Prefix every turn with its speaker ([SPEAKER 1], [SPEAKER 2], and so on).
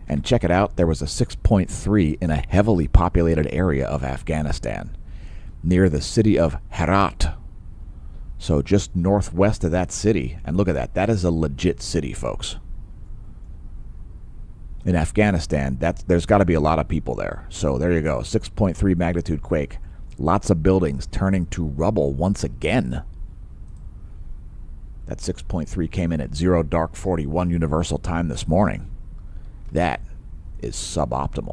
[SPEAKER 1] And check it out, there was a 6.3 in a heavily populated area of Afghanistan, near the city of Herat. So just northwest of that city. And look at that. That is a legit city, folks. In Afghanistan, there's got to be a lot of people there. So there you go. 6.3 magnitude quake. Lots of buildings turning to rubble once again. That 6.3 came in at 0 dark 41 universal time this morning. That is suboptimal.